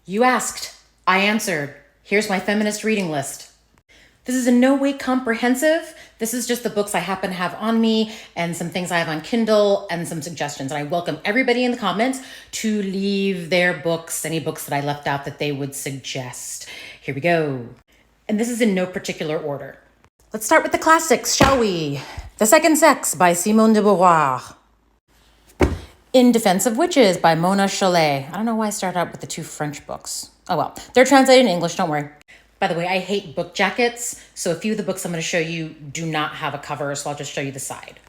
You asked, I answered. Here's my feminist reading list. This is in no way comprehensive. This is just the books I happen to have on me and some things I have on Kindle and some suggestions. And I welcome everybody in the comments to leave their books, any books that I left out that they would suggest. Here we go. And this is in no particular order. Let's start with the classics, shall we? The Second Sex by Simone de Beauvoir. In Defense of Witches by Mona Chollet. I don't know why I started out with the two French books. Oh well, they're translated in English, don't worry. By the way, I hate book jackets, so a few of the books I'm going to show you do not have a cover, so I'll just show you the side.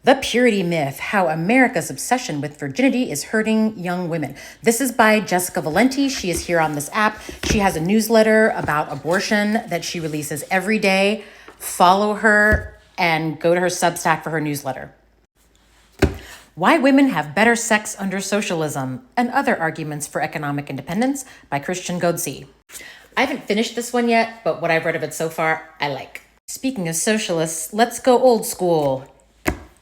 The Purity Myth, How America's Obsession with Virginity is Hurting Young Women. This is by Jessica Valenti. She is here on this app. She has a newsletter about abortion that she releases every day. Follow her and go to her Substack for her newsletter. Why Women Have Better Sex Under Socialism and Other Arguments for Economic Independence by Christian Godsey. I haven't finished this one yet, but what I've read of it so far, I like. Speaking of socialists, let's go old school.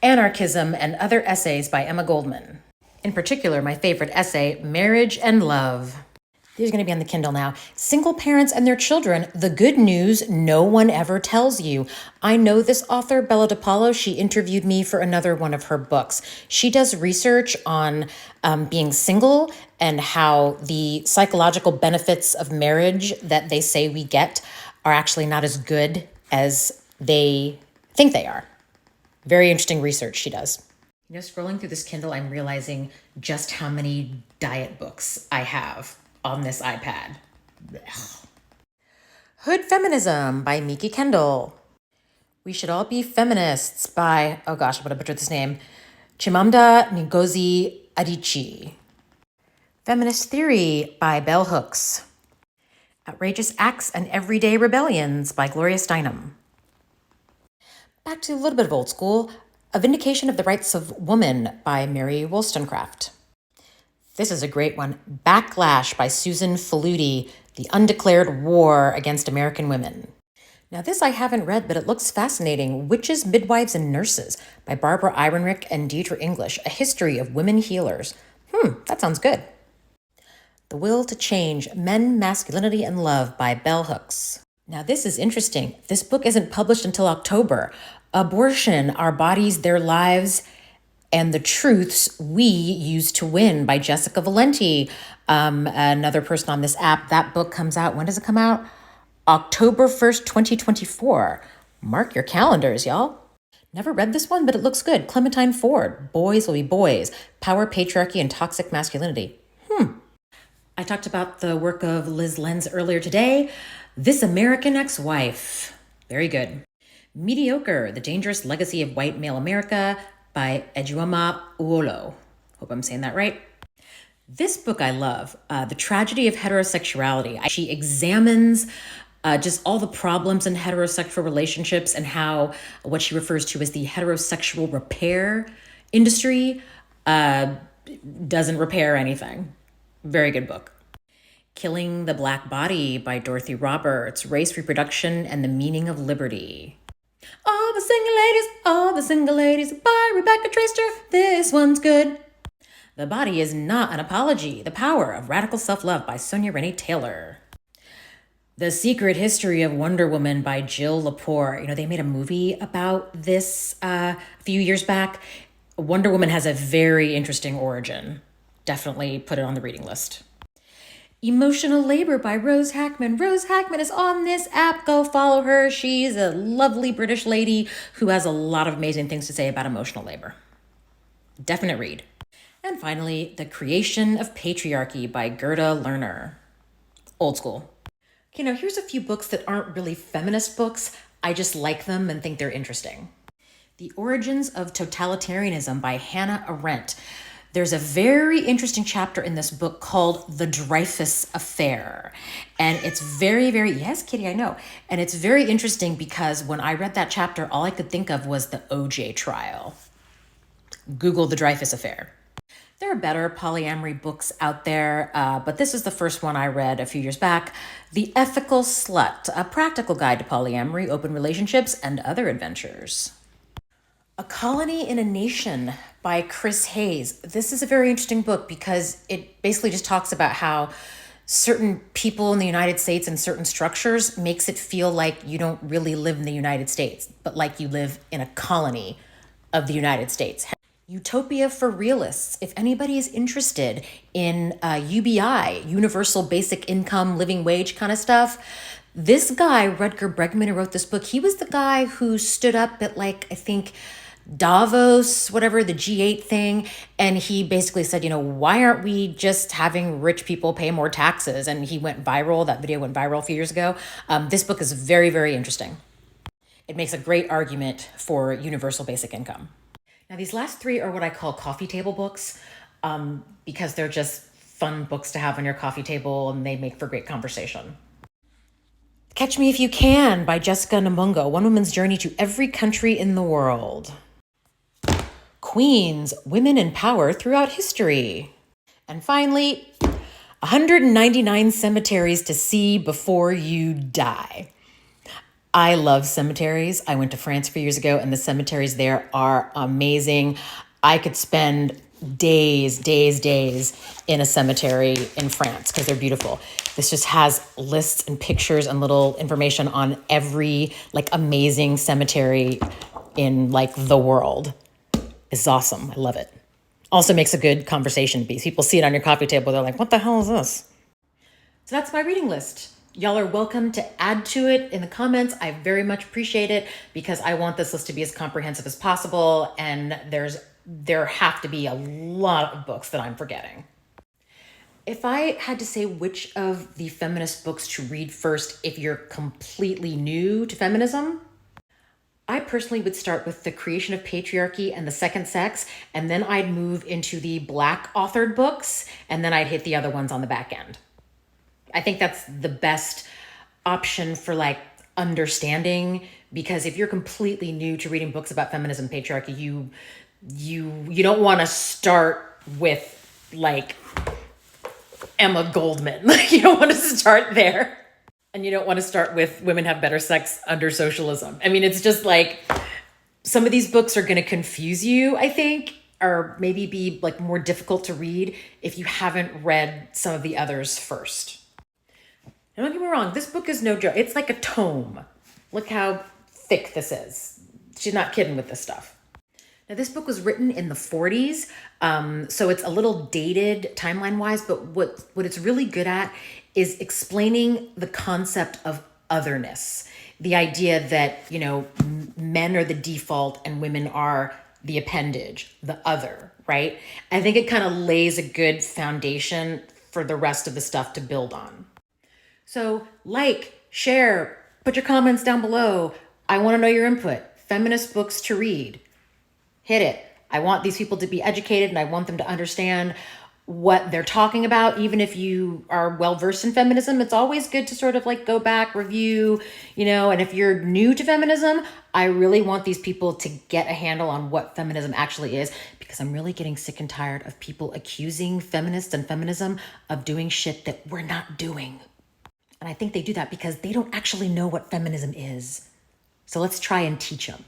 Anarchism and Other Essays by Emma Goldman. In particular, my favorite essay, Marriage and Love. These are going to be on the Kindle now. Single Parents and Their Children, the Good News No One Ever Tells You. I know this author, Bella DePaulo. She interviewed me for another one of her books. She does research on being single and how the psychological benefits of marriage that they say we get are actually not as good as they think they are. Very interesting research she does. You know, scrolling through this Kindle, I'm realizing just how many diet books I have on this iPad. Blech. Hood Feminism by Miki Kendall. We Should All Be Feminists by, oh gosh, I'm going to butcher this name, Chimamanda Ngozi Adichie. Feminist Theory by Bell Hooks. Outrageous Acts and Everyday Rebellions by Gloria Steinem. Back to a little bit of old school, A Vindication of the Rights of Woman by Mary Wollstonecraft. This is a great one. Backlash by Susan Faludi, The Undeclared War Against American Women. Now this I haven't read, but it looks fascinating. Witches, Midwives, and Nurses by Barbara Ehrenreich and Deidre English, A History of Women Healers. That sounds good. The Will to Change, Men, Masculinity, and Love by Bell Hooks. Now this is interesting. This book isn't published until October. Abortion, Our Bodies, Their Lives, and the Truths We Use to Win by Jessica Valenti, another person on this app. That book comes out, when does it come out? October 1st, 2024. Mark your calendars, y'all. Never read this one, but it looks good. Clementine Ford, Boys Will Be Boys, Power, Patriarchy, and Toxic Masculinity. I talked about the work of Liz Lenz earlier today. This American Ex-Wife. Very good. Mediocre, The Dangerous Legacy of White Male America by Ejioma Uolo. Hope I'm saying that right. This book I love, The Tragedy of Heterosexuality. She examines just all the problems in heterosexual relationships and how what she refers to as the heterosexual repair industry doesn't repair anything. Very good book. Killing the Black Body by Dorothy Roberts, Race, Reproduction, and the Meaning of Liberty. All the single ladies by Rebecca Traister. This one's good. The Body is Not an Apology, The Power of Radical Self-Love by Sonia Renee Taylor. The Secret History of Wonder Woman by Jill Lepore. You know, they made a movie about this a few years back. Wonder Woman has a very interesting origin. Definitely put it on the reading list. Emotional Labor by Rose Hackman. Rose Hackman is on this app. Go follow her. She's a lovely British lady who has a lot of amazing things to say about emotional labor. Definite read. And finally, The Creation of Patriarchy by Gerda Lerner. Old school. Okay, now here's a few books that aren't really feminist books. I just like them and think they're interesting. The Origins of Totalitarianism by Hannah Arendt. There's a very interesting chapter in this book called The Dreyfus Affair. And it's very, very, yes, Kitty, I know. And it's very interesting because when I read that chapter, all I could think of was the OJ trial. Google The Dreyfus Affair. There are better polyamory books out there, but this is the first one I read a few years back. The Ethical Slut, A Practical Guide to Polyamory, Open Relationships, and Other Adventures. A Colony in a Nation by Chris Hayes. This is a very interesting book because it basically just talks about how certain people in the United States and certain structures makes it feel like you don't really live in the United States, but like you live in a colony of the United States. Utopia for realists. If anybody is interested in UBI, Universal Basic Income, living wage kind of stuff, this guy, Rutger Bregman, who wrote this book, he was the guy who stood up at I think Davos, whatever, the G8 thing. And he basically said, why aren't we just having rich people pay more taxes? And he went viral. That video went viral a few years ago. This book is very, very interesting. It makes a great argument for universal basic income. Now, these last three are what I call coffee table books because they're just fun books to have on your coffee table and they make for great conversation. Catch Me If You Can by Jessica Namungo, One Woman's Journey to Every Country in the World. Queens, Women in Power Throughout History. And finally, 199 Cemeteries to See Before You Die. I love cemeteries. I went to France a few years ago and the cemeteries there are amazing. I could spend days in a cemetery in France because they're beautiful. This just has lists and pictures and little information on every amazing cemetery in the world. It's awesome. I love it. Also makes a good conversation piece. People see it on your coffee table. They're like, what the hell is this? So that's my reading list. Y'all are welcome to add to it in the comments. I very much appreciate it because I want this list to be as comprehensive as possible. And there have to be a lot of books that I'm forgetting. If I had to say which of the feminist books to read first if you're completely new to feminism, I personally would start with The Creation of Patriarchy and the Second Sex, and then I'd move into the Black authored books, and then I'd hit the other ones on the back end. I think that's the best option for understanding, because if you're completely new to reading books about feminism and patriarchy, you don't want to start with Emma Goldman. You don't want to start there. And you don't want to start with Women Have Better Sex Under Socialism. I mean, it's just some of these books are going to confuse you, I think, or maybe be more difficult to read if you haven't read some of the others first. Now, don't get me wrong, this book is no joke. It's like a tome. Look how thick this is. She's not kidding with this stuff. Now, this book was written in the 40s, so it's a little dated timeline-wise, but what it's really good at is explaining the concept of otherness. The idea that, men are the default and women are the appendage, the other, right? I think it kind of lays a good foundation for the rest of the stuff to build on. So share, put your comments down below. I want to know your input. Feminist books to read. Hit it. I want these people to be educated and I want them to understand what they're talking about. Even if you are well-versed in feminism, it's always good to sort of go back, review, and if you're new to feminism, I really want these people to get a handle on what feminism actually is, because I'm really getting sick and tired of people accusing feminists and feminism of doing shit that we're not doing. And I think they do that because they don't actually know what feminism is. So let's try and teach them.